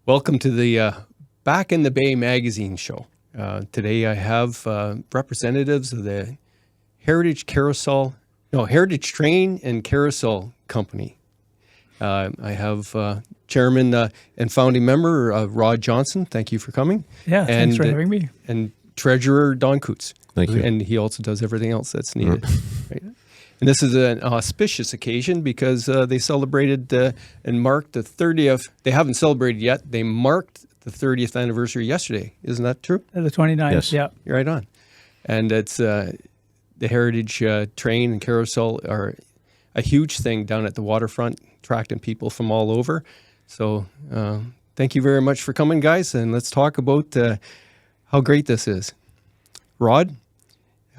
Welcome to the Back in the Bay magazine show. Today I have representatives of the Heritage Train and Carousel Company. I have Chairman and founding member Rod Johnston. Thank you for coming. Yeah, thanks for having me. And Treasurer Don Coutts. Thank you. And he also does everything else that's needed. Right. And this is an auspicious occasion because they celebrated and marked the 30th. They haven't celebrated yet. They marked the 30th anniversary yesterday. Isn't that true? The 29th, Yes. yeah. You're right on. And it's the Heritage Train and Carousel are a huge thing down at the waterfront, attracting people from all over. So thank you very much for coming, guys. And let's talk about how great this is. Rod?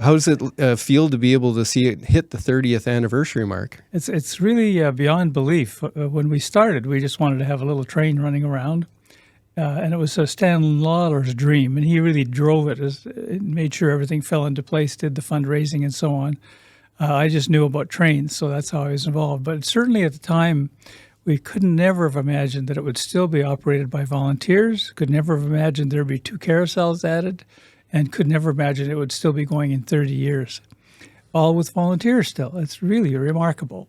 How does it feel to be able to see it hit the 30th anniversary mark? It's really beyond belief. When we started, we just wanted to have a little train running around, and it was Stan Lawler's dream, and he really drove it. It made sure everything fell into place, did the fundraising and so on. I just knew about trains, so that's how I was involved. But certainly at the time, we could never have imagined that it would still be operated by volunteers, could never have imagined there would be 2 carousels added, and could never imagine it would still be going in 30 years, all with volunteers still. It's really remarkable.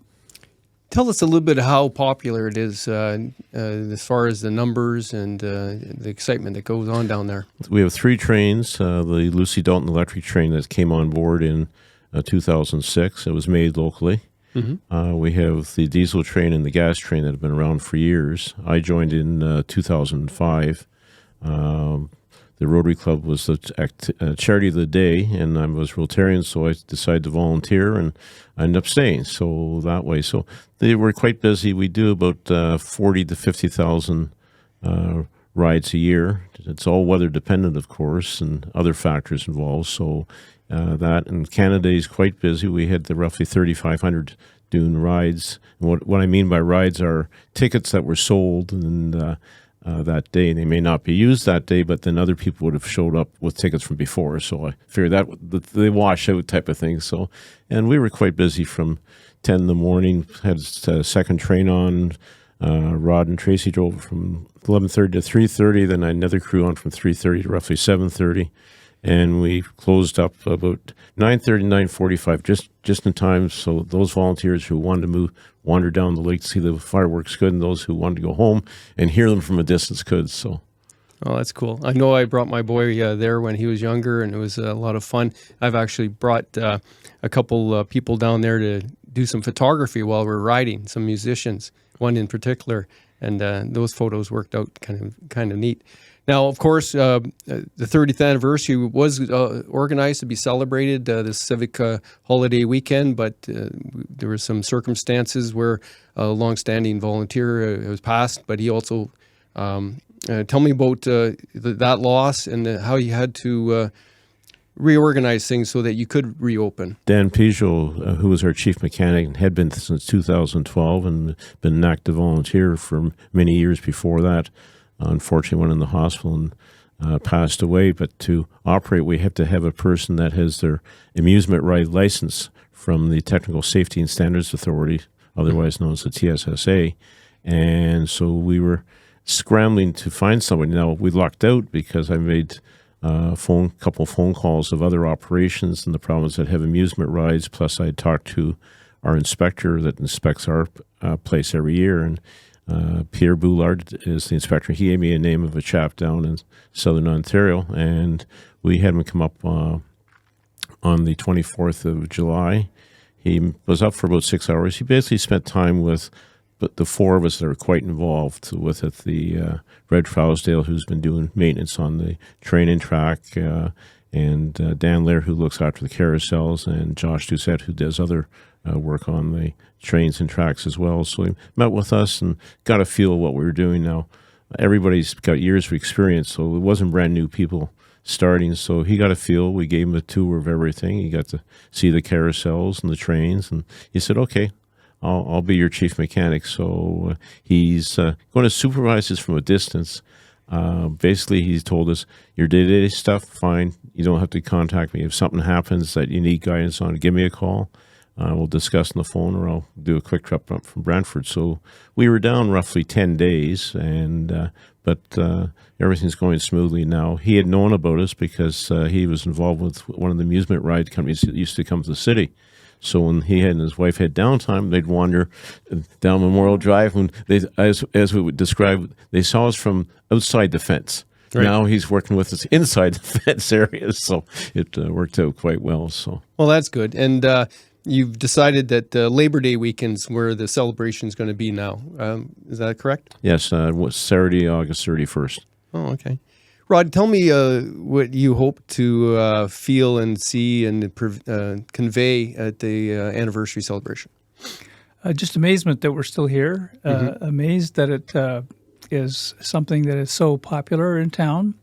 Tell us a little bit how popular it is as far as the numbers and the excitement that goes on down there. We have 3 trains, the Lucy Dalton electric train that came on board in 2006. It was made locally. Mm-hmm. We have the diesel train and the gas train that have been around for years. I joined in 2005. The Rotary Club was the charity of the day, and I was Rotarian, so I decided to volunteer, and I ended up staying. So that way, so they were quite busy. We do about 40 to 50,000 rides a year. It's all weather dependent, of course, and other factors involved. So that, and Canada is quite busy. We had the roughly 3,500 doing rides. And what I mean by rides are tickets that were sold and that day, and they may not be used that day, but then other people would have showed up with tickets from before. So I figured that they wash out type of thing. So, and we were quite busy from 10 in the morning. Had a second train on. Rod and Tracy drove from 11:30 to 3:30. Then I had another crew on from 3:30 to roughly 7:30, and we closed up about 9:30, 9:45, just in time. So those volunteers who wanted to wander down the lake to see the fireworks could, and those who wanted to go home and hear them from a distance could. So, oh, that's cool. I know I brought my boy there when he was younger, and it was a lot of fun. I've actually brought a couple people down there to do some photography while we're riding, some musicians, one in particular, and those photos worked out kind of neat. Now, of course, the 30th anniversary was organized to be celebrated this civic holiday weekend, but there were some circumstances where a longstanding volunteer was passed, but he also, tell me about that loss and how you had to reorganize things so that you could reopen. Dan Peugeot, who was our chief mechanic and had been since 2012 and been an active volunteer for many years before that, unfortunately went in the hospital and passed away. But to operate, we have to have a person that has their amusement ride license from the Technical Safety and Standards Authority, otherwise known as the TSSA. And so we were scrambling to find somebody. Now, we lucked out because I made couple phone calls of other operations and the province that have amusement rides, plus I had talked to our inspector that inspects our place every year, and Pierre Boulard is the inspector. He gave me a name of a chap down in southern Ontario, and we had him come up on the 24th of July. He was up for about 6 hours. He basically spent time with the 4 of us that are quite involved with it. The Red Trousdale, who's been doing maintenance on the train and track, and Dan Lair, who looks after the carousels, and Josh Doucette, who does other work on the trains and tracks as well. So he met with us and got a feel of what we were doing. Now, everybody's got years of experience, so it wasn't brand new people starting. So he got a feel. We gave him a tour of everything. He got to see the carousels and the trains, and he said, okay, I'll be your chief mechanic. So he's going to supervise this from a distance. Basically, he's told us, your day-to-day stuff, fine. You don't have to contact me. If something happens that you need guidance on, give me a call. We'll discuss on the phone, or I'll do a quick trip up from Brantford. So we were down roughly 10 days, and but everything's going smoothly now. He had known about us because he was involved with one of the amusement ride companies that used to come to the city. So when he and his wife had downtime, they'd wander down Memorial Drive. When they, as we would describe, they saw us from outside the fence. Right. Now he's working with us inside the fence area, so it worked out quite well. So well, that's good. And you've decided that Labor Day weekend's where the celebration is going to be now. Is that correct? Yes, was Saturday, August 31st. Oh, okay. Rod, tell me what you hope to feel and see and convey at the anniversary celebration. Just amazement that we're still here. Amazed that it is something that is so popular in town.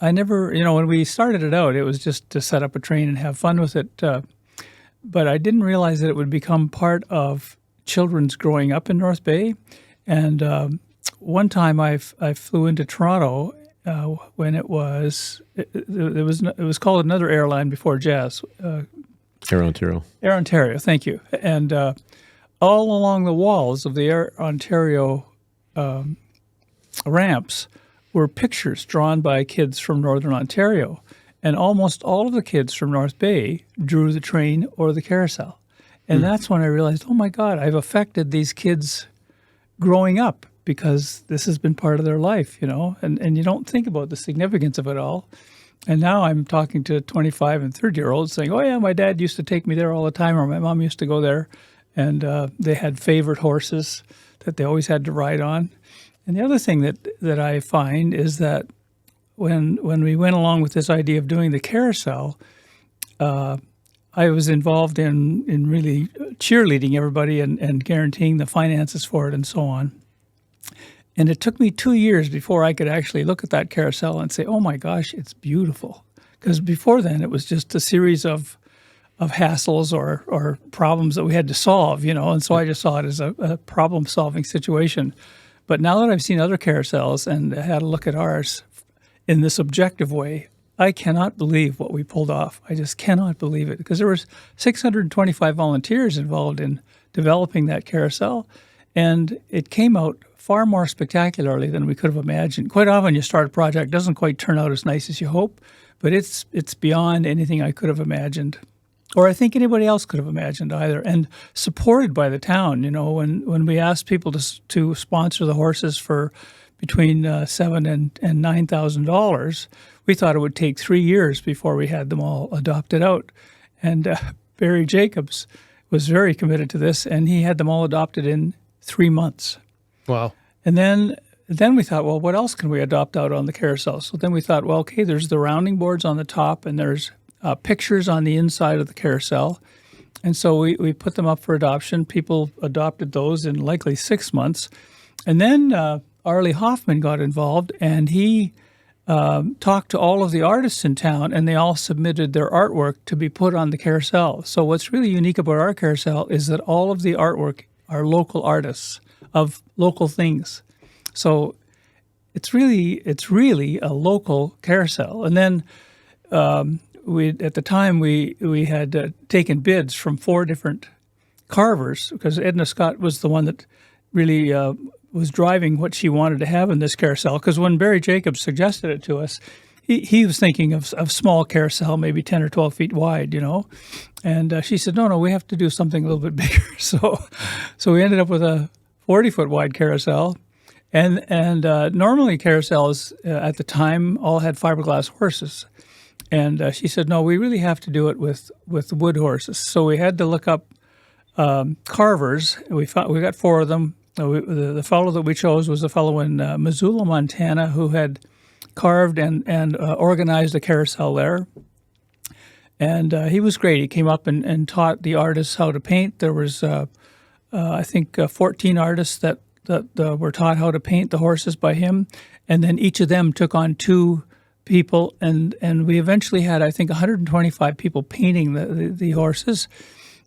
I never, when we started it out, it was just to set up a train and have fun with it. But I didn't realize that it would become part of children's growing up in North Bay. And one time I flew into Toronto when it was called another airline before Jazz. Air Ontario. Air Ontario, thank you. And all along the walls of the Air Ontario ramps were pictures drawn by kids from Northern Ontario. And almost all of the kids from North Bay drew the train or the carousel. And that's when I realized, oh my God, I've affected these kids growing up because this has been part of their life, and you don't think about the significance of it all. And now I'm talking to 25 and 30-year-olds saying, oh yeah, my dad used to take me there all the time, or my mom used to go there. And they had favorite horses that they always had to ride on. And the other thing that I find is that when we went along with this idea of doing the carousel, I was involved in really cheerleading everybody and guaranteeing the finances for it and so on. And it took me 2 years before I could actually look at that carousel and say, oh my gosh, it's beautiful. Because before then it was just a series of hassles or problems that we had to solve, and so I just saw it as a problem-solving situation. But now that I've seen other carousels and had a look at ours in this objective way, I cannot believe what we pulled off. I just cannot believe it, because there was 625 volunteers involved in developing that carousel, and it came out far more spectacularly than we could have imagined. Quite often you start a project, it doesn't quite turn out as nice as you hope, but it's beyond anything I could have imagined, or I think anybody else could have imagined either, and supported by the town. When we asked people to sponsor the horses for between $7,000 and $9,000, we thought it would take 3 years before we had them all adopted out. And Barry Jacobs was very committed to this, and he had them all adopted in 3 months. Wow. And then we thought, well, what else can we adopt out on the carousel? So then we thought, well, okay, there's the rounding boards on the top, and there's pictures on the inside of the carousel. And so we put them up for adoption. People adopted those in likely 6 months. And then Arlie Hoffman got involved, and he talked to all of the artists in town, and they all submitted their artwork to be put on the carousel. So what's really unique about our carousel is that all of the artwork are local artists of local things. So it's really a local carousel. And then at the time we had taken bids from 4 different carvers, because Edna Scott was the one that really was driving what she wanted to have in this carousel. Because when Barry Jacobs suggested it to us, he was thinking of small carousel, maybe 10 or 12 feet wide, And she said, no, we have to do something a little bit bigger. So we ended up with a 40-foot wide carousel. And normally carousels at the time all had fiberglass horses. And she said, no, we really have to do it with wood horses. So we had to look up carvers. We got 4 of them. The fellow that we chose was a fellow in Missoula, Montana, who had carved and organized a carousel there. And he was great. He came up and taught the artists how to paint. There was, I think, 14 artists that were taught how to paint the horses by him. And then each of them took on 2 people. And we eventually had, I think, 125 people painting the horses.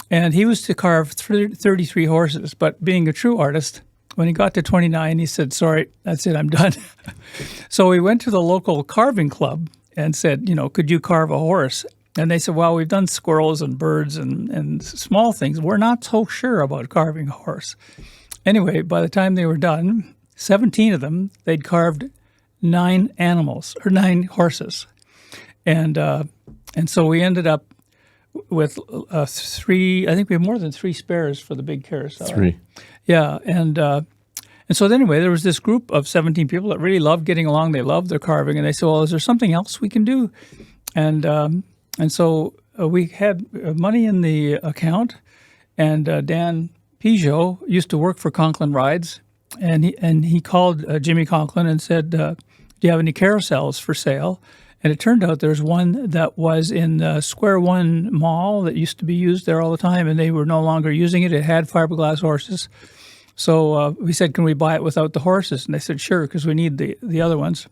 And he was to carve 33 horses. But being a true artist, when he got to 29, he said, sorry, that's it, I'm done. So we went to the local carving club and said, could you carve a horse? And they said, well, we've done squirrels and birds and small things. We're not so sure about carving a horse. Anyway, by the time they were done, 17 of them, they'd carved 9 animals or 9 horses. And so we ended up with 3, I think we have more than 3 spares for the big carousel. 3. Yeah, and so anyway, there was this group of 17 people that really loved getting along. They loved their carving, and they said, well, is there something else we can do? And so we had money in the account, and Dan Peugeot used to work for Conklin Rides, and he called Jimmy Conklin and said, do you have any carousels for sale? And it turned out there's one that was in the Square One Mall that used to be used there all the time, and they were no longer using it. It had fiberglass horses. So we said, can we buy it without the horses? And they said, sure, because we need the other ones.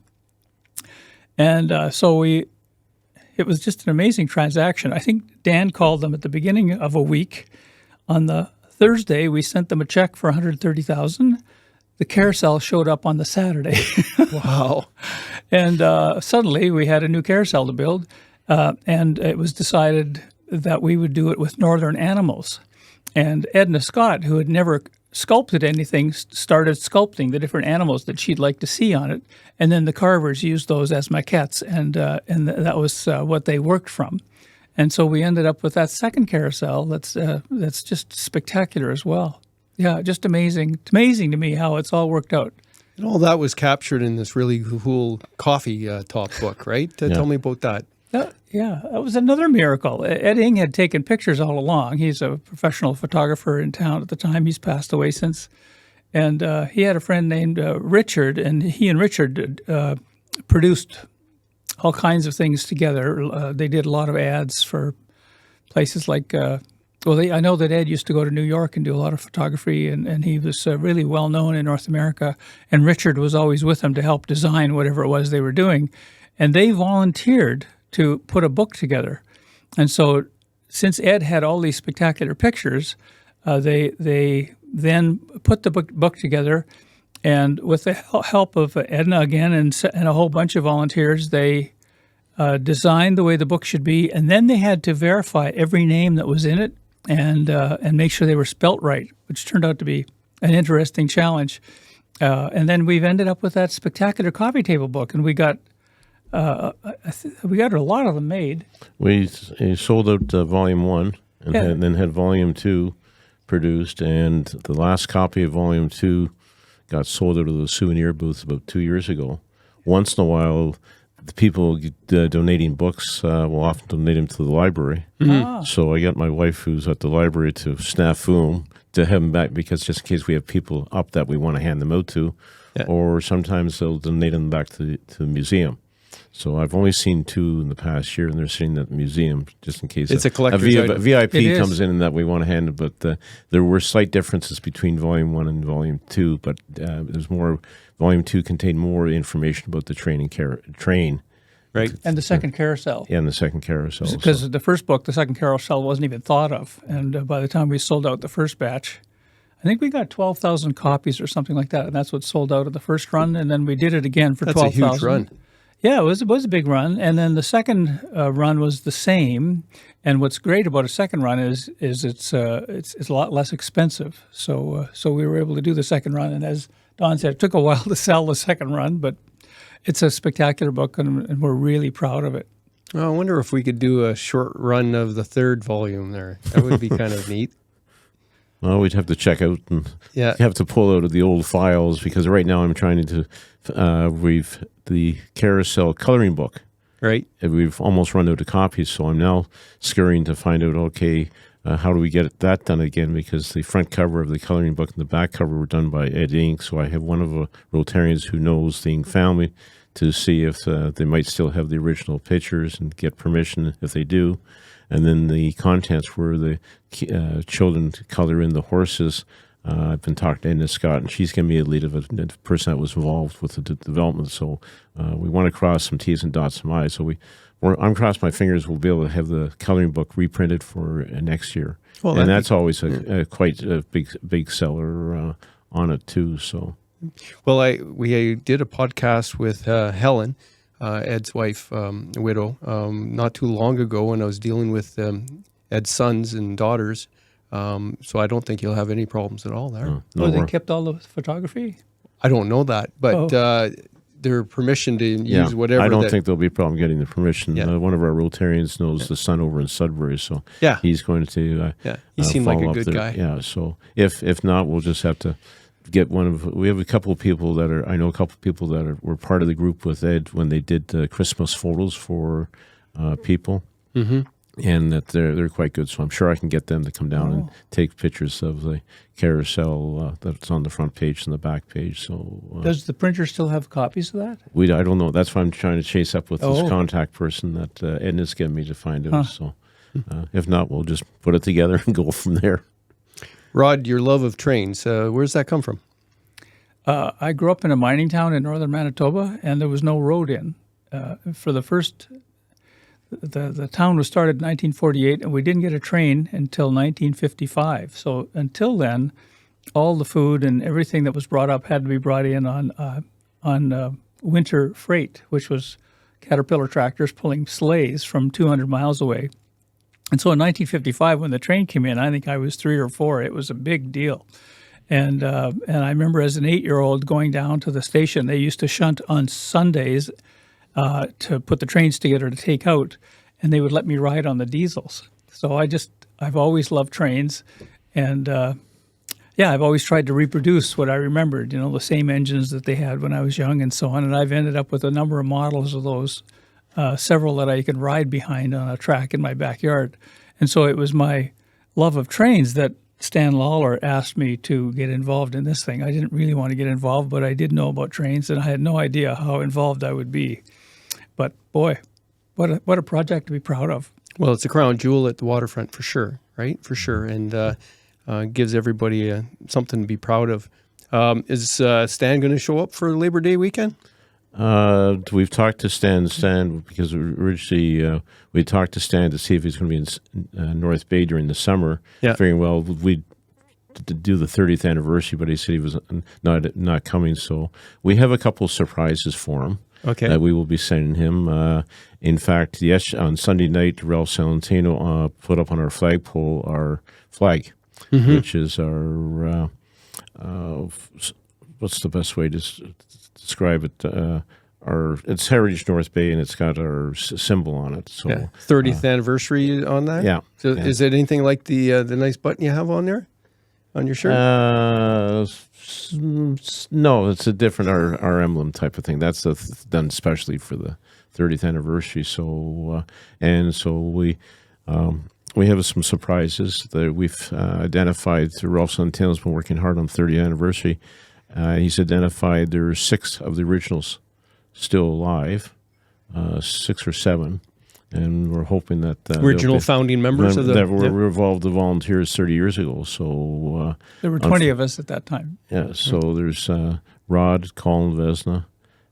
And so it was just an amazing transaction. I think Dan called them at the beginning of a week. On the Thursday, we sent them a check for $130,000. The carousel showed up on the Saturday. Wow. And suddenly we had a new carousel to build, and it was decided that we would do it with northern animals. And Edna Scott, who had never sculpted anything, started sculpting the different animals that she'd like to see on it. And then the carvers used those as maquettes, and that was what they worked from. And so we ended up with that second carousel that's just spectacular as well. Yeah, just amazing. It's amazing to me how it's all worked out. And all that was captured in this really cool coffee top book, right? Tell me about that. Yeah, that was another miracle. Ed Ing had taken pictures all along. He's a professional photographer in town at the time. He's passed away since. And he had a friend named Richard, and he and Richard produced all kinds of things together. They did a lot of ads for places like I know that Ed used to go to New York and do a lot of photography, and he was really well known in North America. And Richard was always with him to help design whatever it was they were doing. And they volunteered to put a book together. And so since Ed had all these spectacular pictures, they then put the book together. And with the help of Edna again and a whole bunch of volunteers, they designed the way the book should be. And then they had to verify every name that was in it and make sure they were spelt right, which turned out to be an interesting challenge. And then we've ended up with that spectacular coffee table book, and we got a lot of them made. We sold out Volume 1 and then had Volume 2 produced, and the last copy of Volume 2 got sold out of the souvenir booth about 2 years ago. Once in a while, the people donating books will often donate them to the library. Mm-hmm. So I got my wife, who's at the library, to snafu them, to have them back, because just in case we have people up that we want to hand them out to, or sometimes they'll donate them back to the museum. So I've only seen 2 in the past year, and they're sitting at the museum just in case it's a collector's item. VIP comes in and that we want to hand it. But there were slight differences between Volume 1 and Volume 2, but there's more. Volume 2 contained more information about the train. Right. And the second carousel. Yeah, and the second carousel. Because the first book, the second carousel, wasn't even thought of. And by the time we sold out the first batch, I think we got 12,000 copies or something like that. And that's what sold out of the first run. And then we did it again for 12,000. That's a huge run. Yeah, it was a big run. And then the second run was the same. And what's great about a second run is it's a lot less expensive. So we were able to do the second run. And as Don said, it took a while to sell the second run, but it's a spectacular book, and we're really proud of it. Well, I wonder if we could do a short run of the third volume there. That would be kind of neat. Well, we'd have to check out and have to pull out of the old files, because right now I'm trying to the carousel coloring book. Right. And we've almost run out of copies, so I'm now scurrying to find out, how do we get that done again? Because the front cover of the coloring book and the back cover were done by Ed Ing, so I have one of the Rotarians who knows the Ing family to see if they might still have the original pictures and get permission if they do. And then the contents were the children to color in the horses. I've been talking to Edna Scott, and she's going to be a lead of a person that was involved with the development. So we want to cross some T's and dot some I's. So I'm crossing my fingers we'll be able to have the coloring book reprinted for next year. Well, and that's always quite a big seller on it too. So, well, we did a podcast with Helen, Ed's wife, widow, not too long ago, and I was dealing with Ed's sons and daughters. So I don't think you'll have any problems at all there. They kept all the photography? I don't know that, but their permission to use whatever. I don't think there'll be a problem getting the permission. Yeah. One of our Rotarians knows the son over in Sudbury, so Yeah. he's going to. He seemed like follow a up good there. guy. Yeah. So if not, we'll just have to get one of. We have a couple of people that are. I know a couple of people that were part of the group with Ed when they did Christmas photos for people. Mm-hmm. And that they're quite good, so I'm sure I can get them to come down and take pictures of the carousel that's on the front page and the back page. So Does the printer still have copies of that? I don't know. That's why I'm trying to chase up with this contact person that Edna's given me to find out. So if not, we'll just put it together and go from there. Rod, your love of trains, where's that come from? I grew up in a mining town in northern Manitoba, and there was no road in. For the first, the town was started in 1948, and we didn't get a train until 1955. So until then, all the food and everything that was brought up had to be brought in on winter freight, which was Caterpillar tractors pulling sleighs from 200 miles away. And so in 1955, when the train came in, I think I was 3 or 4. It was a big deal. And I remember as an 8-year-old going down to the station. They used to shunt on Sundays to put the trains together to take out, and they would let me ride on the diesels. So I've always loved trains, and I've always tried to reproduce what I remembered, the same engines that they had when I was young and so on. And I've ended up with a number of models of those, several that I could ride behind on a track in my backyard. And so it was my love of trains that Stan Lawler asked me to get involved in this thing. I didn't really want to get involved, but I did know about trains, and I had no idea how involved I would be. But boy, what a project to be proud of. Well, it's a crown jewel at the waterfront for sure, right? For sure, and gives everybody something to be proud of. Is Stan going to show up for Labor Day weekend? We've talked to Stan because originally we talked to Stan to see if he's going to be in North Bay during the summer. Yeah. Figuring, well, we'd do the 30th anniversary, but he said he was not coming. So we have a couple of surprises for him. Okay. That we will be sending him. In fact, yes, on Sunday night, Ralph Salentino put up on our flagpole our flag, which is our what's the best way to describe it? It's Heritage North Bay, and it's got our symbol on it. So 30th anniversary on that. Yeah. So is it anything like the nice button you have on there, on your shirt? No, it's a different our emblem type of thing. That's done specially for the 30th anniversary. So we have some surprises that we've identified. Ralph Santino's been working hard on the 30th anniversary. He's identified there are 6 of the originals still alive, 6 or 7, and we're hoping that original founding members of that were involved the volunteers 30 years ago. So there were 20 of us at that time. Yeah. So there's Rod, Colin Vesna,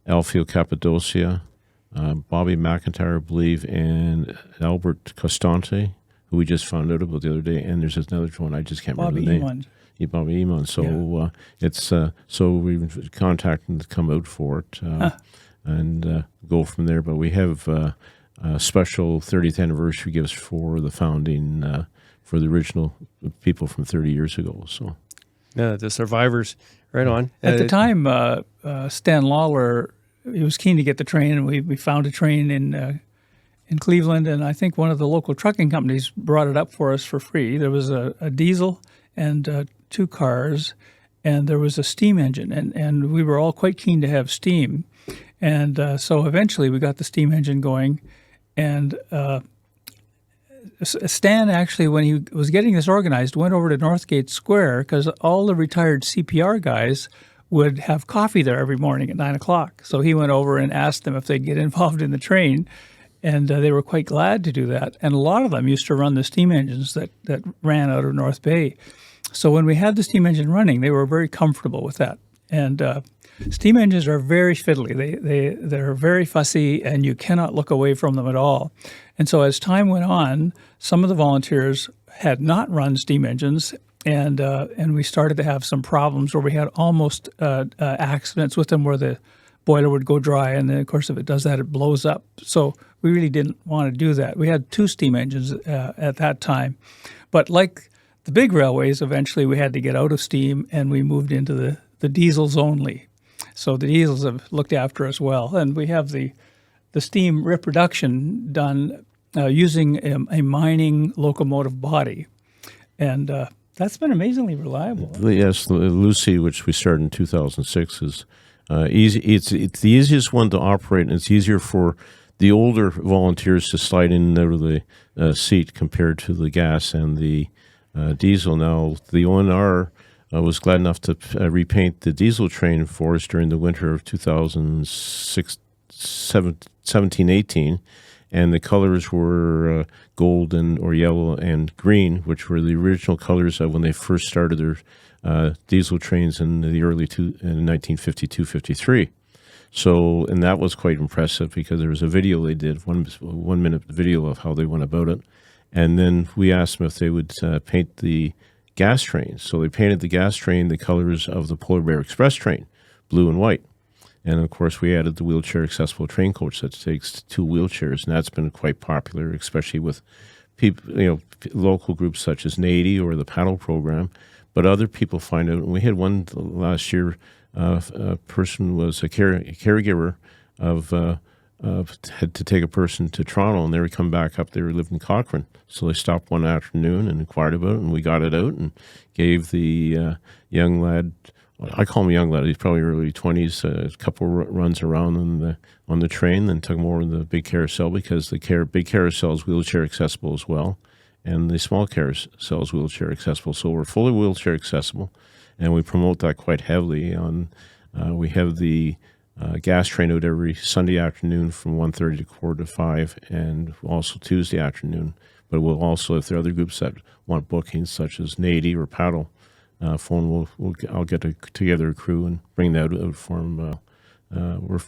Alfio Cappadocia, Bobby McIntyre, I believe, and Albert Costante, who we just found out about the other day. And there's another one I just can't remember the name. Bobby Emon. So it's so we've contacted them to come out for it and go from there. But we have a special 30th anniversary gifts for the founding for the original people from 30 years ago. So the survivors, right on. At the time, Stan Lawler, he was keen to get the train, and we found a train in Cleveland, and I think one of the local trucking companies brought it up for us for free. There was a diesel and 2 cars, and there was a steam engine, and we were all quite keen to have steam. And so eventually we got the steam engine going, and Stan actually, when he was getting this organized, went over to Northgate Square because all the retired CPR guys would have coffee there every morning at 9 o'clock. So he went over and asked them if they'd get involved in the train, and they were quite glad to do that. And a lot of them used to run the steam engines that ran out of North Bay. So when we had the steam engine running, they were very comfortable with that. And steam engines are very fiddly. They're very fussy, and you cannot look away from them at all. And so as time went on, some of the volunteers had not run steam engines, and we started to have some problems where we had almost accidents with them where the boiler would go dry, and then, of course, if it does that, it blows up. So we really didn't want to do that. We had 2 steam engines at that time. But like the big railways, eventually we had to get out of steam, and we moved into the diesels only. So the diesels have looked after us well. And we have the steam reproduction done using a mining locomotive body. And that's been amazingly reliable. Yes, the Lucy, which we started in 2006, is easy. It's the easiest one to operate, and it's easier for the older volunteers to slide in and out of the seat compared to the gas and the diesel. Now, the ONR was glad enough to repaint the diesel train for us during the winter of 2017-18, and the colors were gold or yellow and green, which were the original colors of when they first started their diesel trains in the early in 1952-53. So, and that was quite impressive because there was a video they did, 1 minute video of how they went about it. And then we asked them if they would paint the gas trains. So they painted the gas train the colors of the Polar Bear Express train, blue and white. And of course, we added the wheelchair accessible train coach that takes 2 wheelchairs, and that's been quite popular, especially with people, local groups such as NAIDI or the paddle program. But other people find out. And we had one last year. A person was a caregiver had to take a person to Toronto, and they would come back up. They lived in Cochrane, so they stopped one afternoon and inquired about it, and we got it out and gave the young lad. I call him a young lad. He's probably early 20s. A couple runs around on the train, then took him over to the big carousel because the big carousel is wheelchair accessible as well, and the small carousel is wheelchair accessible. So we're fully wheelchair accessible, and we promote that quite heavily. We have the gas train out every Sunday afternoon from 1:30 to 4:45, and also Tuesday afternoon. But we'll also, if there are other groups that want bookings, such as NAIDI or paddle, phone, I'll get together a crew and bring that out for them.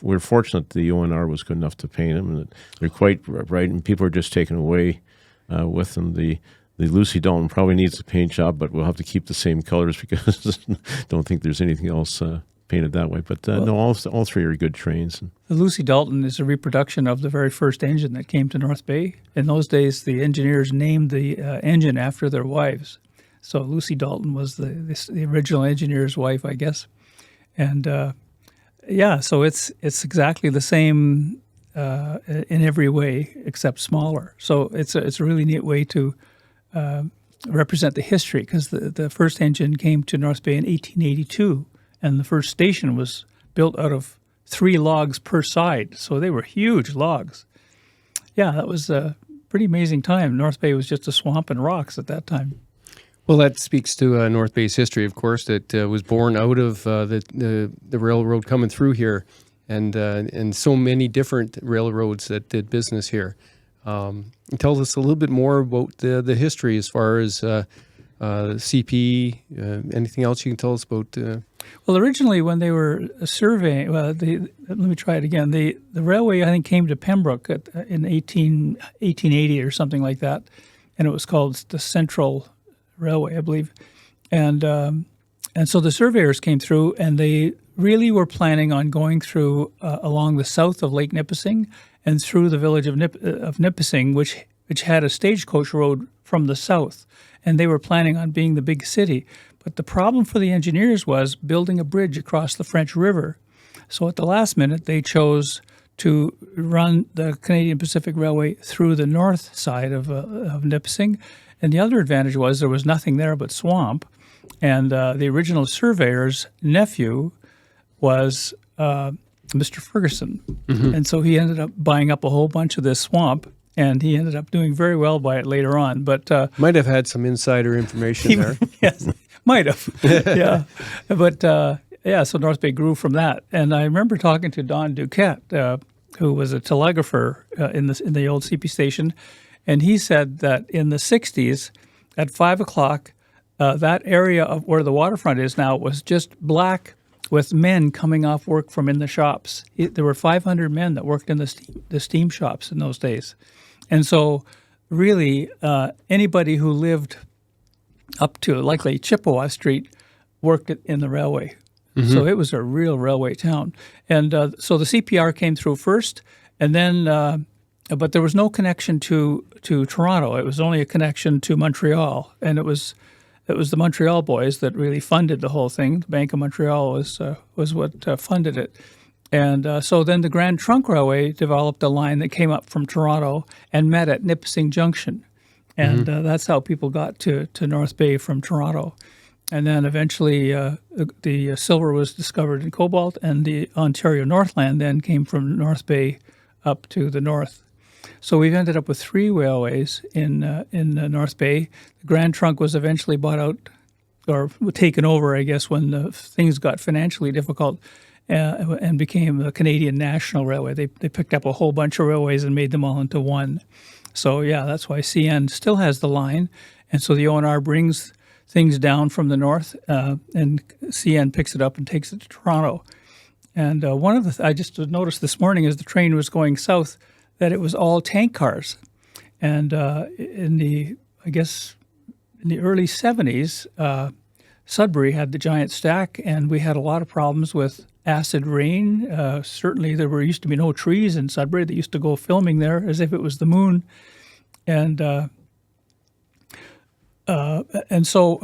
We're fortunate the ONR was good enough to paint them, and they're quite bright, and people are just taken away with them. The Lucy Dalton probably needs a paint job, but we'll have to keep the same colors because don't think there's anything else painted that way. But no, all three are good trains. The Lucy Dalton is a reproduction of the very first engine that came to North Bay. In those days, the engineers named the engine after their wives. So Lucy Dalton was the original engineer's wife, I guess. And so it's exactly the same in every way except smaller. So it's a really neat way to represent the history, because the first engine came to North Bay in 1882, and the first station was built out of 3 logs per side. So they were huge logs. Yeah, that was a pretty amazing time. North Bay was just a swamp and rocks at that time. Well, that speaks to North Bay's history, of course, that was born out of the railroad coming through here, and so many different railroads that did business here. Tell us a little bit more about the history as far as CP. Anything else you can tell us about? Well, originally when they were surveying, let me try it again. The railway, I think, came to Pembroke in 1880 or something like that, and it was called the Central Railway, I believe. And so the surveyors came through, and they really were planning on going through along the south of Lake Nipissing and through the village of Nipissing, which had a stagecoach road from the south. And they were planning on being the big city. But the problem for the engineers was building a bridge across the French River. So at the last minute, they chose to run the Canadian Pacific Railway through the north side of Nipissing. And the other advantage was there was nothing there but swamp. And the original surveyor's nephew was Mr. Ferguson. Mm-hmm. And so he ended up buying up a whole bunch of this swamp, and he ended up doing very well by it later on. But might have had some insider information there. Yes, might have. Yeah. But so North Bay grew from that. And I remember talking to Don Coutts, who was a telegrapher in the old CP station, and he said that in the 60s, at 5 o'clock, that area of where the waterfront is now was just black with men coming off work from in the shops. There were 500 men that worked in the steam shops in those days. And so really anybody who lived up to likely Chippewa Street worked in the railway. Mm-hmm. So it was a real railway town. And so the CPR came through first, and then but there was no connection to Toronto. It was only a connection to Montreal, and it was it was the Montreal boys that really funded the whole thing. The Bank of Montreal was what funded it. And so then the Grand Trunk Railway developed a line that came up from Toronto and met at Nipissing Junction. And that's how people got to North Bay from Toronto. And then eventually the silver was discovered in cobalt, and the Ontario Northland then came from North Bay up to the north. So we've ended up with 3 railways in North Bay. The Grand Trunk was eventually bought out or taken over, I guess, when things got financially difficult and became the Canadian National Railway. They picked up a whole bunch of railways and made them all into one. So, yeah, that's why CN still has the line. And so the ONR brings things down from the north, and CN picks it up and takes it to Toronto. And one of the I just noticed this morning as the train was going south that it was all tank cars. And in the early 70s, Sudbury had the giant stack, and we had a lot of problems with acid rain. Certainly there used to be no trees in Sudbury. They used to go filming there as if it was the moon. And so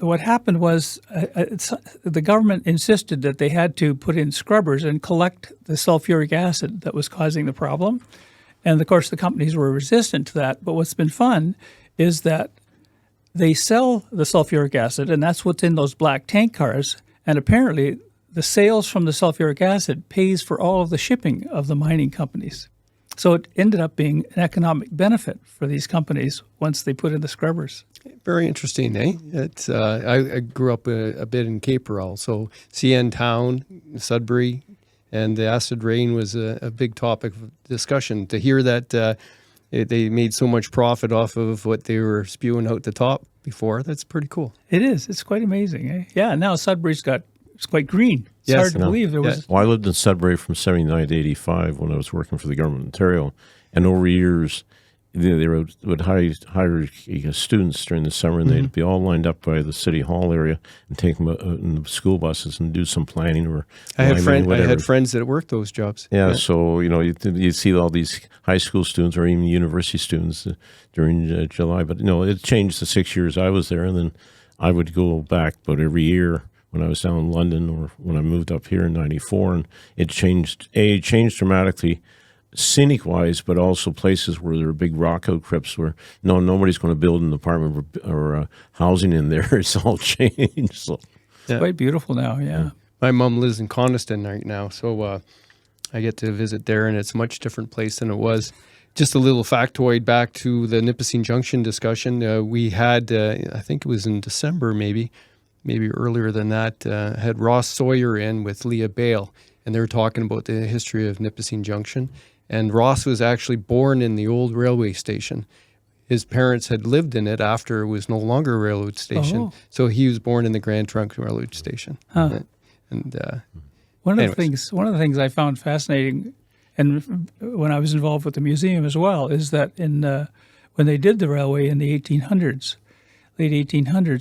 what happened was the government insisted that they had to put in scrubbers and collect the sulfuric acid that was causing the problem. And, of course, the companies were resistant to that. But what's been fun is that they sell the sulfuric acid, and that's what's in those black tank cars. And apparently the sales from the sulfuric acid pays for all of the shipping of the mining companies. So it ended up being an economic benefit for these companies once they put in the scrubbers. Very interesting, eh? It's I grew up a bit in Cape Coral, so CN Town, Sudbury, and the acid rain was a big topic of discussion. To hear that they made so much profit off of what they were spewing out the top before, that's pretty cool. It is. It's quite amazing, eh? Yeah, now Sudbury's it's quite green. It's hard to believe there was. Well, I lived in Sudbury from 79 to 85 when I was working for the government of Ontario. And over years, they would hire students during the summer, and they'd be all lined up by the city hall area and take them in the school buses and do some planning or I had friends that worked those jobs. Yeah, so you see all these high school students or even university students during July. But it changed the 6 years I was there, and then I would go back about every year when I was down in London or when I moved up here in '94, and it changed dramatically. Scenic-wise, but also places where there are big rock outcrops where nobody's going to build an apartment or housing in there. It's all changed. So. It's quite beautiful now, yeah. My mom lives in Coniston right now, so I get to visit there, and it's a much different place than it was. Just a little factoid back to the Nipissing Junction discussion. We had, I think it was in December maybe earlier than that, had Ross Sawyer in with Leah Bale, and they were talking about the history of Nipissing Junction. And Ross was actually born in the old railway station. His parents had lived in it after it was no longer a railroad station. Oh. So he was born in the Grand Trunk Railroad Station. Huh. And one of the things I found fascinating, and when I was involved with the museum as well, is that when they did the railway in the late 1800s,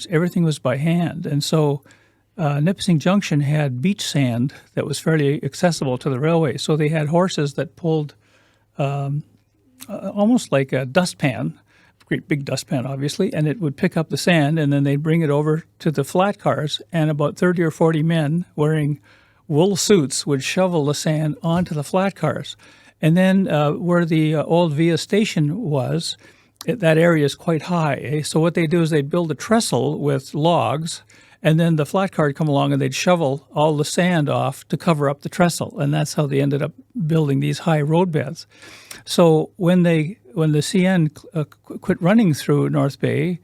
everything was by hand. And so Nipissing Junction had beach sand that was fairly accessible to the railway. So they had horses that pulled almost like a dustpan, great big dustpan, obviously, and it would pick up the sand, and then they'd bring it over to the flat cars, and about 30 or 40 men wearing wool suits would shovel the sand onto the flat cars. And then where the old Via station was, that area is quite high. Eh? So what they do is they'd build a trestle with logs, and then the flat car would come along and they'd shovel all the sand off to cover up the trestle. And that's how they ended up building these high road beds. So when the CN quit running through North Bay,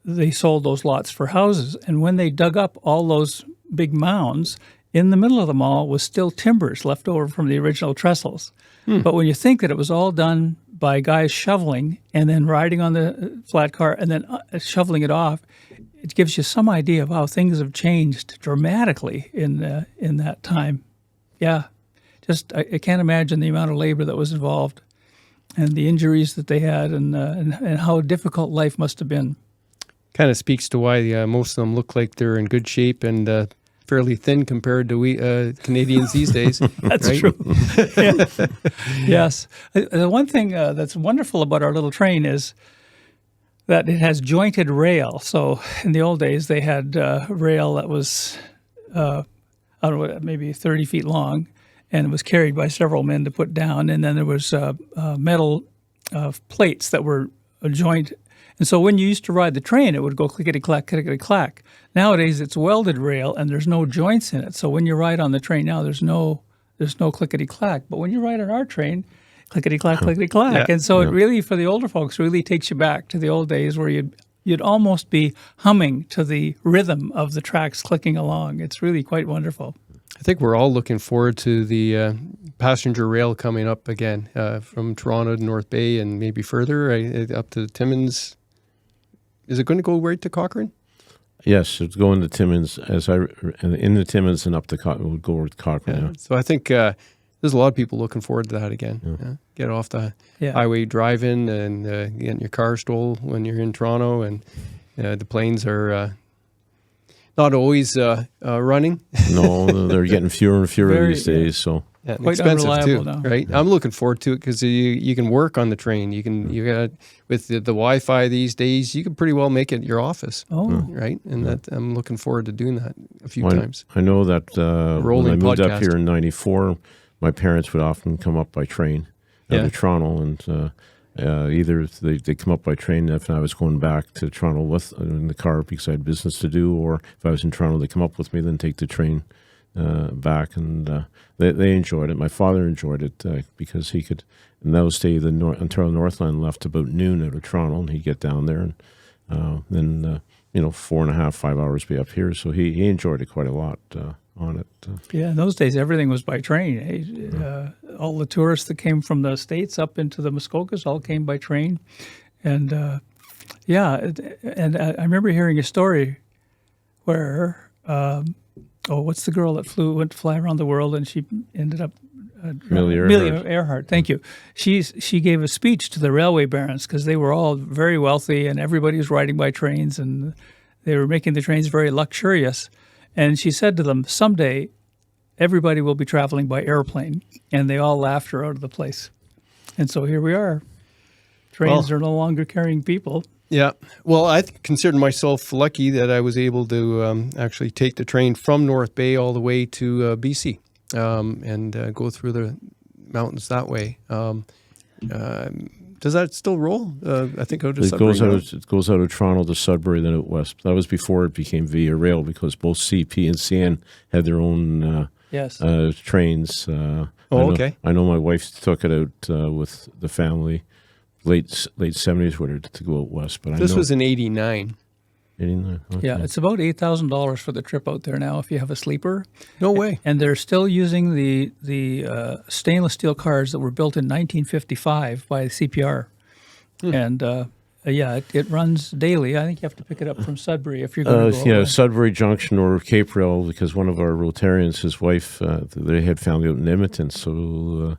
they sold those lots for houses. And when they dug up all those big mounds, in the middle of them all was still timbers left over from the original trestles. But when you think that it was all done by guys shoveling and then riding on the flat car and then shoveling it off, it gives you some idea of how things have changed dramatically in that time. Yeah, just I can't imagine the amount of labor that was involved and the injuries that they had and how difficult life must have been. Kind of speaks to why most of them look like they're in good shape and fairly thin compared to Canadians these days. That's right? true. Yeah. Yes. The one thing that's wonderful about our little train is that it has jointed rail. So in the old days, they had rail that was, I don't know, maybe 30 feet long, and it was carried by several men to put down. And then there was metal plates that were joined. And so when you used to ride the train, it would go clickety-clack, clickety-clack. Nowadays, it's welded rail, and there's no joints in it. So when you ride on the train now, there's no clickety-clack. But when you ride on our train, clickety-clack, clickety-clack. Yeah. And so it really, for the older folks, really takes you back to the old days where you'd almost be humming to the rhythm of the tracks clicking along. It's really quite wonderful. I think we're all looking forward to the passenger rail coming up again from Toronto to North Bay and maybe further up to Timmins. Is it going to go right to Cochrane? Yes, it's going to Timmins in the Timmins and up to it would go with Cochrane. Yeah. Yeah. So I think there's a lot of people looking forward to that again. Yeah. Get off the highway driving and getting your car stole when you're in Toronto, and the planes are not always running. No, they're getting fewer and fewer these days. So Yeah, and Quite expensive unreliable too, now. right? I'm looking forward to it because you can work on the train. You got with the Wi-Fi these days. You can pretty well make it your office, right? And that I'm looking forward to doing that a few times. I know that when I moved up podcast. here in '94, my parents would often come up by train out of Toronto, and either they come up by train if I was going back to Toronto in the car because I had business to do, or if I was in Toronto, they come up with me, then take the train back, and they enjoyed it. My father enjoyed it because he could, in those days, Ontario Northland left about noon out of Toronto, and he'd get down there, and then 4.5, 5 hours be up here. So he enjoyed it quite a lot on it. Yeah, in those days, everything was by train. All the tourists that came from the States up into the Muskokas all came by train. And, and I remember hearing a story where, what's the girl that went to fly around the world, and she ended up Amelia Earhart. Thank you. She gave a speech to the railway barons because they were all very wealthy and everybody was riding by trains and they were making the trains very luxurious. And she said to them, someday everybody will be traveling by airplane. And they all laughed her out of the place. And so here we are. Trains are no longer carrying people. Yeah. Well, I consider myself lucky that I was able to actually take the train from North Bay all the way to BC and go through the mountains that way. Does that still roll? I think out to Sudbury. It goes out of Toronto to Sudbury, then out west. That was before it became Via Rail because both CP and CN had their own trains. Okay. I know my wife took it out with the family, late 70s with her to go out west. But this was in 89. 89. Okay. Yeah, it's about $8,000 for the trip out there now if you have a sleeper. No way. And they're still using the stainless steel cars that were built in 1955 by CPR. And it runs daily. I think you have to pick it up from Sudbury if you're going to go. Sudbury Junction or Cape Rail, because one of our Rotarians, his wife, they had family out in Edmonton, so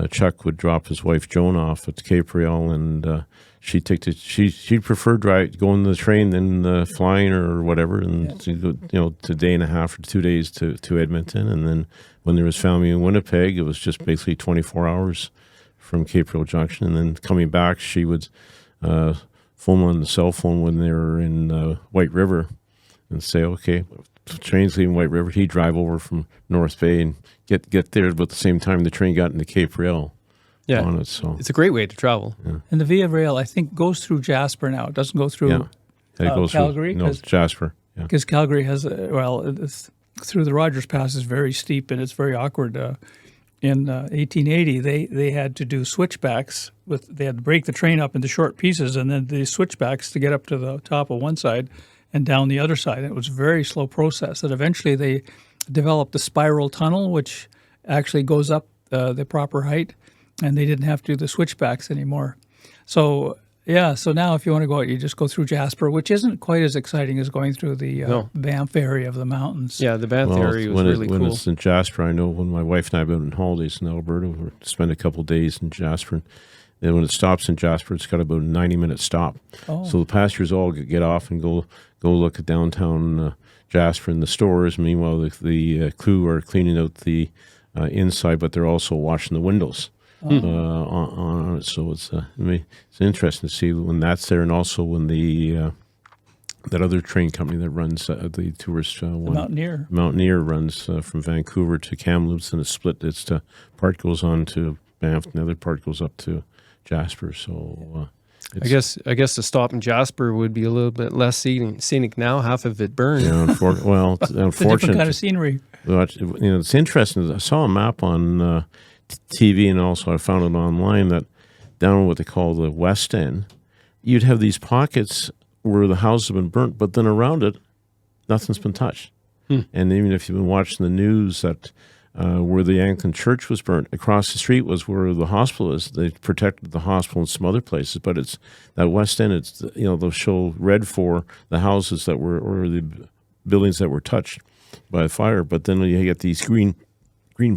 Chuck would drop his wife Joan off at Cape Rail, and she preferred going the train than flying or whatever, and to go, to day and a half or 2 days to Edmonton, and then when there was family in Winnipeg, it was just basically 24 hours from Cape Rail Junction, and then coming back, she would phone on the cell phone when they were in White River, and say, okay, train's leaving White River. He'd drive over from North Bay and get there about the same time the train got into Cape Rail. Yeah, on it, so it's a great way to travel. Yeah. And the Via Rail, I think, goes through Jasper now. It doesn't go through it goes Calgary. No, Jasper. Yeah. Because Calgary has, it's through the Rogers Pass is very steep and it's very awkward. In 1880, they had to do switchbacks. They had to break the train up into short pieces and then the switchbacks to get up to the top of one side and down the other side. And it was a very slow process. And eventually they developed the spiral tunnel, which actually goes up the proper height. And they didn't have to do the switchbacks anymore. So now if you want to go out, you just go through Jasper, which isn't quite as exciting as going through the Banff area of the mountains. Yeah, the Banff area was really cool. When it's in Jasper, I know when my wife and I have been on holidays in Alberta, we spend a couple of days in Jasper. And when it stops in Jasper, it's got about a 90-minute stop. Oh. So the passengers all get off and go look at downtown Jasper and the stores. Meanwhile, the crew are cleaning out the inside, but they're also washing the windows. on it. So it's it's interesting to see when that's there, and also when the that other train company that runs the tourist one, Mountaineer runs from Vancouver to Kamloops, and it's split. It's part goes on to Banff, and the other part goes up to Jasper. So I guess the stop in Jasper would be a little bit less scenic now. Half of it burned. yeah, unfortunate. It's a different kind of scenery. But, it's interesting. I saw a map on TV, and also I found it online that down what they call the West End, you'd have these pockets where the houses have been burnt, but then around it, nothing's been touched. And even if you've been watching the news, that where the Anglican church was burnt, across the street was where the hospital is. They protected the hospital and some other places, but it's that West End. It's they'll show red for the houses that were, or the buildings that were touched by a fire, but then you get these green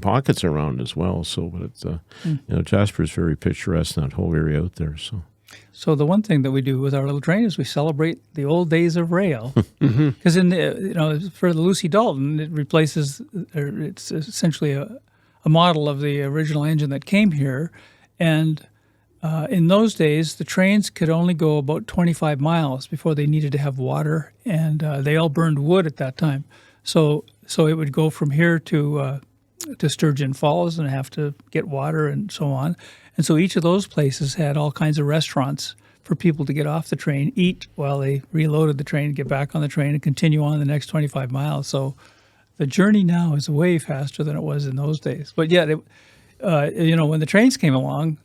pockets around as well. So, but it's Jasper is very picturesque, that whole area out there. So the one thing that we do with our little train is we celebrate the old days of rail, because in for the Lucy Dalton, it replaces, or it's essentially a model of the original engine that came here, and in those days the trains could only go about 25 miles before they needed to have water, and they all burned wood at that time. So it would go from here to Sturgeon Falls and have to get water and so on. And so each of those places had all kinds of restaurants for people to get off the train, eat while they reloaded the train, get back on the train, and continue on the next 25 miles. So the journey now is way faster than it was in those days. But yet, when the trains came along,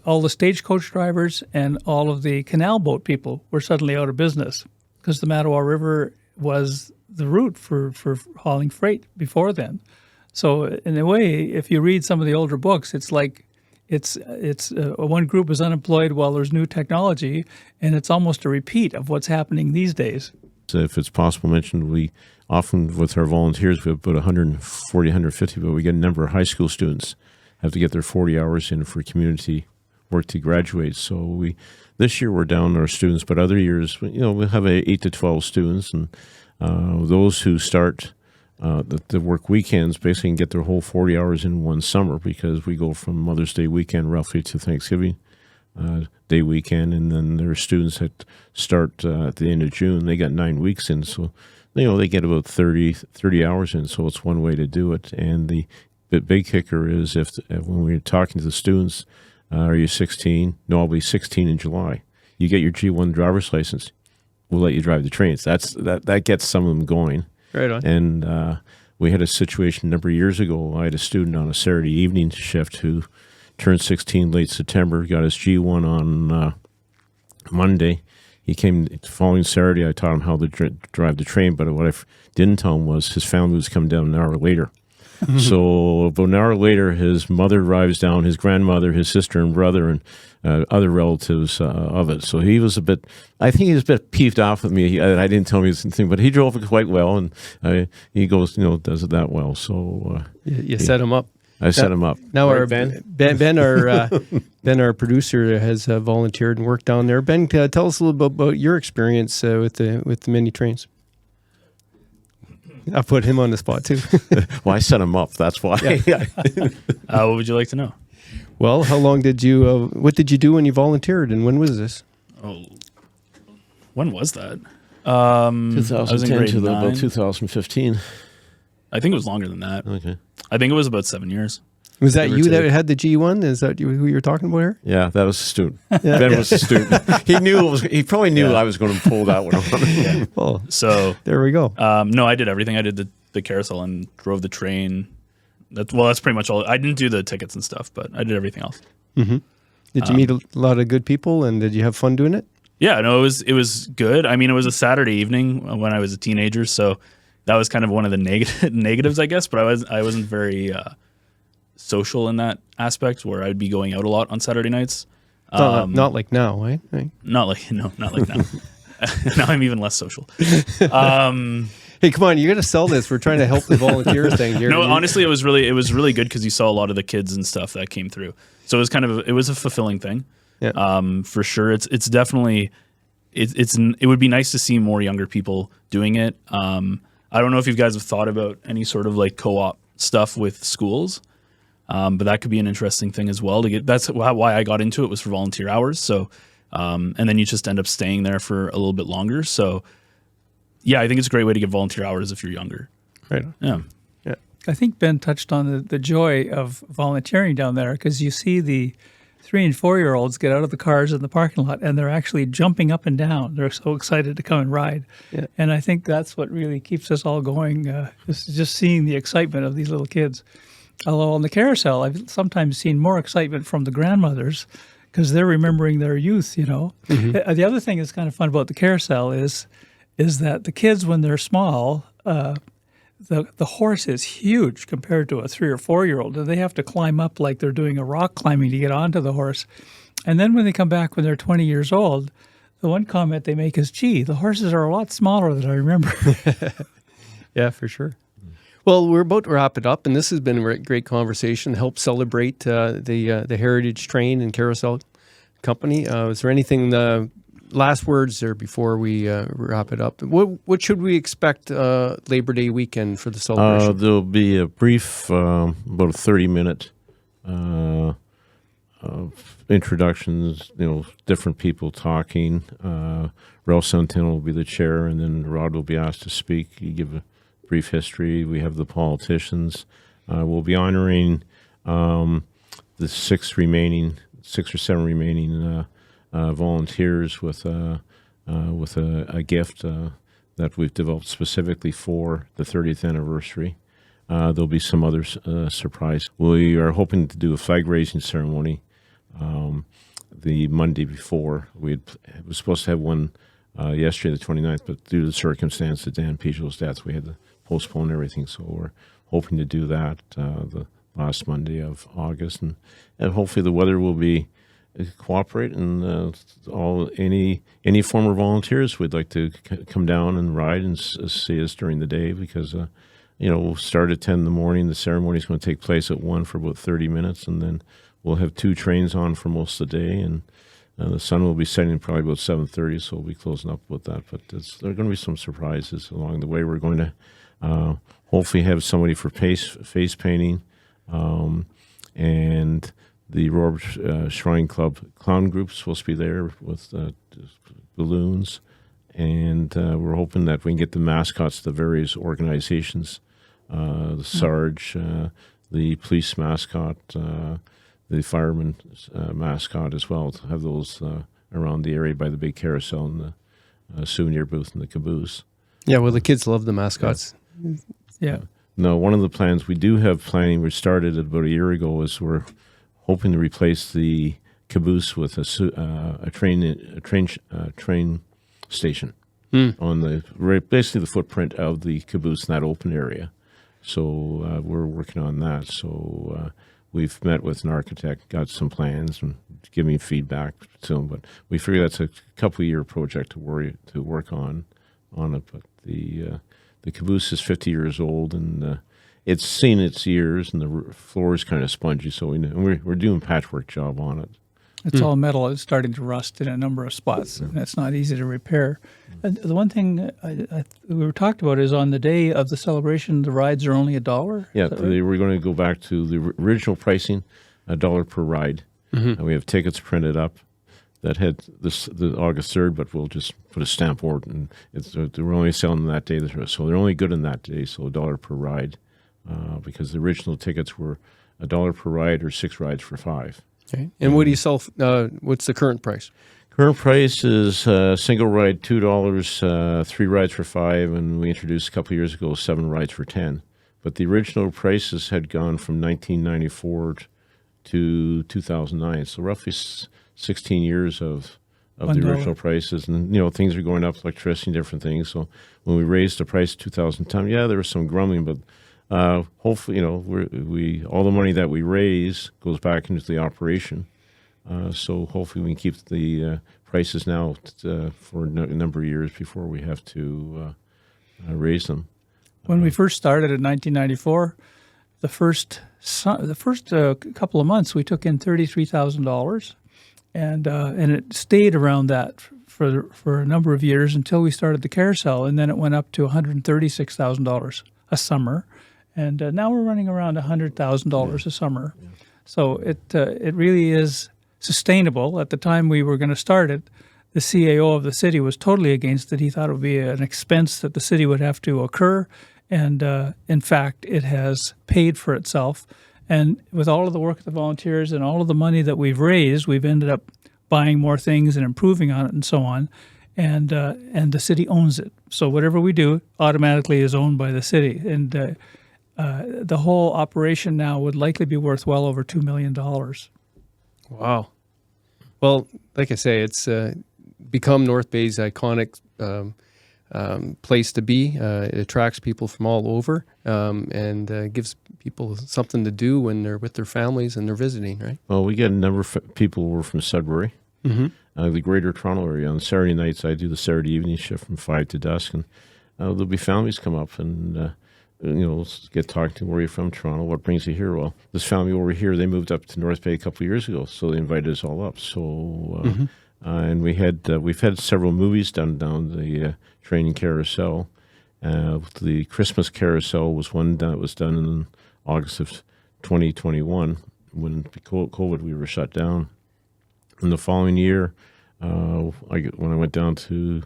all the stagecoach drivers and all of the canal boat people were suddenly out of business, because the Mattawa River was the route for hauling freight before then. So in a way, if you read some of the older books, it's like it's one group is unemployed while there's new technology, and it's almost a repeat of what's happening these days. So if it's possible, mentioned we often with our volunteers we have about 140, 150, but we get a number of high school students have to get their 40 hours in for community work to graduate. So this year we're down our students, but other years we'll have 8 to 12 students, and those who start the work weekends basically can get their whole 40 hours in one summer, because we go from Mother's Day weekend roughly to Thanksgiving Day weekend, and then there are students that start at the end of June. They got 9 weeks in, so they get about 30 hours in. So it's one way to do it. And the big kicker is if when we're talking to the students, are you 16? No, I'll be 16 in July. You get your G1 driver's license, we'll let you drive the trains. That gets some of them going. Right on. And we had a situation a number of years ago. I had a student on a Saturday evening shift who turned 16 late September, got his G1 on Monday. He came the following Saturday. I taught him how to drive the train, but what I didn't tell him was his family was coming down an hour later. So about an hour later, his mother drives down, his grandmother, his sister and brother, and other relatives of it. So he was I think he was a bit peeved off with me. I didn't tell him anything, but he drove it quite well, and he goes, does it that well. So you set him up. I set him up. Now Right, our Ben, our producer, has volunteered and worked down there. Ben, tell us a little bit about your experience with the mini trains. I put him on the spot too. Well, I set him up. That's why. Yeah. What would you like to know? Well, how long did you? What did you do when you volunteered, and when was this? Oh, when was that? 2010 to about 2015. I think it was longer than that. Okay. I think it was about 7 years. Was that you that had the G1? Is that who you're talking about here? Yeah, that was a student. Ben was a student. He probably knew I was going to pull that one on. Well, So there we go. no, I did everything. I did the carousel and drove the train. That's pretty much all. I didn't do the tickets and stuff, but I did everything else. Mm-hmm. Did you meet a lot of good people, and did you have fun doing it? Yeah, no, it was good. I mean, it was a Saturday evening when I was a teenager, so that was kind of one of the negatives, I guess. But I wasn't very social in that aspect, where I'd be going out a lot on Saturday nights. Not like now, eh? Not like now. Now I'm even less social. Hey, come on! You got to sell this. We're trying to help the volunteer thing here. No, honestly, it was really good because you saw a lot of the kids and stuff that came through. So it was a fulfilling thing. Yeah. For sure. It's definitely it would be nice to see more younger people doing it. I don't know if you guys have thought about any sort of like co-op stuff with schools. But that could be an interesting thing as well to get. That's why I got into it, was for volunteer hours. So, and then you just end up staying there for a little bit longer. So, yeah, I think it's a great way to get volunteer hours if you're younger. Right. Yeah. I think Ben touched on the joy of volunteering down there, because you see the 3 and 4-year-olds get out of the cars in the parking lot and they're actually jumping up and down. They're so excited to come and ride. Yeah. And I think that's what really keeps us all going, just seeing the excitement of these little kids. Although on the carousel, I've sometimes seen more excitement from the grandmothers because they're remembering their youth, Mm-hmm. The other thing that's kind of fun about the carousel is that the kids, when they're small, the horse is huge compared to a 3 or 4-year-old, and they have to climb up like they're doing a rock climbing to get onto the horse. And then when they come back when they're 20 years old, the one comment they make is, gee, the horses are a lot smaller than I remember. Yeah, for sure. Well, we're about to wrap it up, and this has been a great conversation to help celebrate the Heritage Train and Carousel Company. Is there anything, last words there before we wrap it up? What should we expect Labor Day weekend for the celebration? There'll be a brief, about a 30-minute introductions, different people talking. Ralph Centeno will be the chair, and then Rod will be asked to speak. You give a brief history. We have the politicians. We'll be honoring the 6 or 7 remaining volunteers with a gift that we've developed specifically for the 30th anniversary. There'll be some other surprise. We are hoping to do a flag raising ceremony the Monday before. We was supposed to have one yesterday, the 29th, but due to the circumstance of Dan Pigel's death, we had to postpone everything. So we're hoping to do that the last Monday of August, and hopefully the weather will be cooperate, and any former volunteers would like to come down and ride and see us during the day, because we'll start at 10 in the morning. The ceremony is going to take place at 1 for about 30 minutes, and then we'll have 2 trains on for most of the day, and the sun will be setting probably about 7:30, so we'll be closing up with that. But there are going to be some surprises along the way. We're going to hopefully have somebody for face painting, and the Robert Shrine Club clown group is supposed to be there with balloons, and we're hoping that we can get the mascots of the various organizations, the Sarge, the police mascot, the fireman mascot as well, to have those around the area by the big carousel and the souvenir booth and the caboose. Yeah, well, the kids love the mascots. Yeah. No, one of the plans we do have planning, we started about a year ago, is we're hoping to replace the caboose with a train station on basically the footprint of the caboose in that open area. So we're working on that. So we've met with an architect, got some plans, and giving feedback to him. But we figure that's a couple-year project to work on it. But the caboose is 50 years old, and it's seen its years, and the floor is kind of spongy, so we're doing patchwork job on it. It's all metal. It's starting to rust in a number of spots, and it's not easy to repair. The one thing we were talked about is on the day of the celebration, the rides are only $1. Yeah, right? we're going to go back to the original pricing, $1 per ride. And we have tickets printed up that had the August 3rd, but we'll just put a stamp on it, and we're only selling them that day, so they're only good in that day, so $1 per ride. Because the original tickets were $1 per ride or 6 rides for $5. Okay. And what do you sell? What's the current price? Current price is single ride $2, 3 rides for $5, and we introduced a couple of years ago 7 rides for $10. But the original prices had gone from 1994 to 2009, so roughly 16 years of the original prices, and things are going up, electricity and different things. So when we raised the price in 2010, there was some grumbling, but hopefully, we all the money that we raise goes back into the operation. So hopefully we can keep the prices now for a number of years before we have to raise them. When we first started in 1994, the first couple of months we took in $33,000, and it stayed around that for a number of years until we started the carousel, and then it went up to $136,000 a summer. And now we're running around $100,000 a summer. So it really is sustainable. At the time we were going to start it, the CAO of the city was totally against it. He thought it would be an expense that the city would have to incur. And in fact, it has paid for itself. And with all of the work of the volunteers and all of the money that we've raised, we've ended up buying more things and improving on it and so on. And the city owns it. So whatever we do automatically is owned by the city. And the whole operation now would likely be worth well over $2 million. Wow. Well, like I say, it's become North Bay's iconic place to be. It attracts people from all over and gives people something to do when they're with their families and they're visiting, right? Well, we get a number of people who are from Sudbury, the greater Toronto area. On Saturday nights, I do the Saturday evening shift from 5 to dusk, and there'll be families come up and get talking to where you're from, Toronto. What brings you here? Well, this family over here, they moved up to North Bay a couple of years ago, so they invited us all up. So, and we've had several movies done down the training carousel. The Christmas carousel was one that was done in August of 2021 when COVID we were shut down. In the following year, when I went down to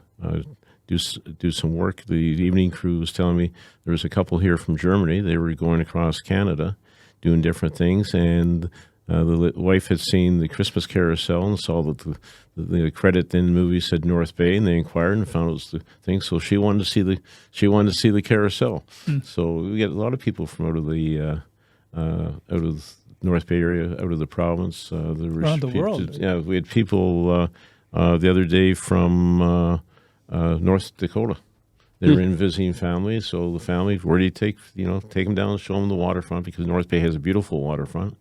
do some work, the evening crew was telling me there was a couple here from Germany. They were going across Canada, doing different things, and the wife had seen the Christmas carousel and saw that the credit in the movie said North Bay, and they inquired and found it was the thing. So she wanted to see the carousel. So we get a lot of people from out of the North Bay area, out of the province, Around the world. Yeah, we had people the other day from North Dakota. They were in visiting families. So the family, where do you take them down and show them the waterfront, because North Bay has a beautiful waterfront,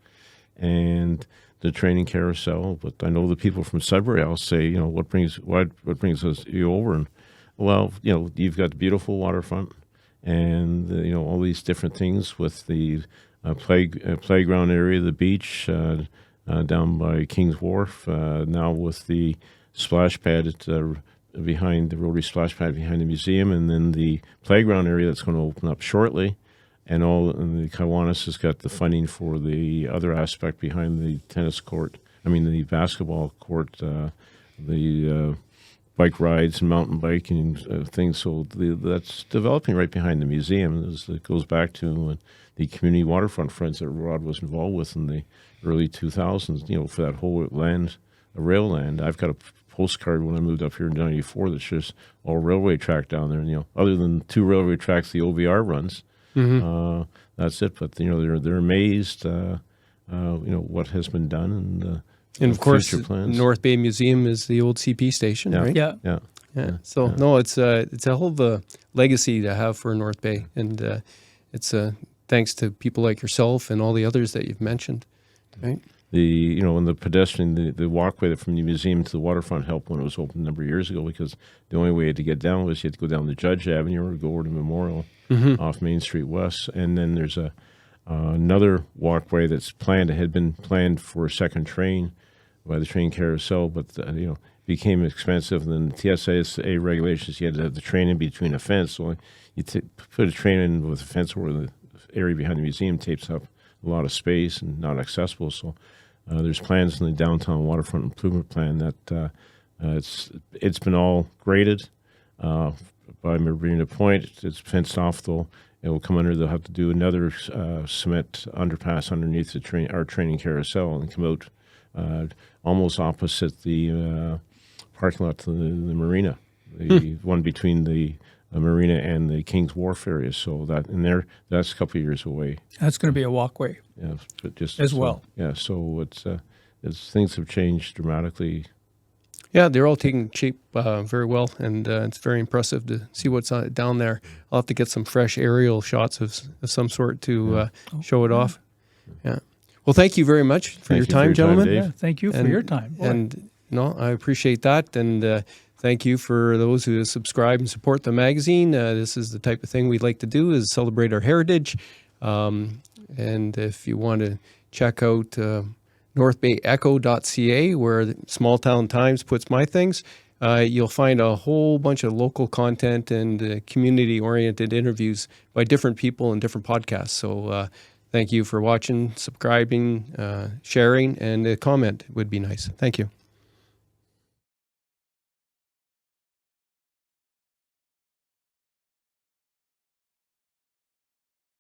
and the training carousel. But I know the people from Sudbury, I'll say, what brings you over? And well, you've got the beautiful waterfront, and all these different things with the playground area, the beach down by King's Wharf. Now with the splash pad behind the rotary splash pad behind the museum, and then the playground area that's going to open up shortly. And the Kiwanis has got the funding for the other aspect behind the the basketball court, the bike rides and mountain biking things. So that's developing right behind the museum. It goes back to the community waterfront friends that Rod was involved with in the early 2000s, for that whole land, rail land. I've got a postcard when I moved up here in 94 that shows all railway track down there. And, other than 2 railway tracks the OVR runs, that's it. But they're amazed, what has been done, and of course, plans. North Bay Museum is the old CP station, right? Yeah. So no, it's a hell of a legacy to have for North Bay, and it's thanks to people like yourself and all the others that you've mentioned, right? And the pedestrian, the walkway from the museum to the waterfront helped when it was opened a number of years ago, because the only way to get down was you had to go down the Judge Avenue or go over to Memorial off Main Street West. And then there's another walkway that's planned. It had been planned for a second train by the train carousel, but became expensive. And then the TSA regulations, you had to have the train in between a fence. So you put a train in with a fence where the area behind the museum takes up a lot of space and not accessible. So there's plans in the downtown waterfront improvement plan that it's been all graded by Marina Point. It's fenced off, though. It will come under. They'll have to do another cement underpass underneath our training carousel and come out almost opposite the parking lot to the marina, the one between the marina and the King's Wharf area. So that's a couple of years away. That's going to be a walkway. Yeah, but just as well. Yeah, so it's things have changed dramatically. Yeah, they're all taking shape very well, and it's very impressive to see what's down there. I'll have to get some fresh aerial shots of some sort to show it off. Yeah. Well, thank you very much for your time, gentlemen. Dave. Thank you for your time. Boy. And I appreciate that, and thank you for those who subscribe and support the magazine. This is the type of thing we'd like to do, is celebrate our heritage. And if you want to check out northbayecho.ca, where the Small Town Times puts my things, you'll find a whole bunch of local content and community-oriented interviews by different people and different podcasts. So thank you for watching, subscribing, sharing, and a comment would be nice. Thank you.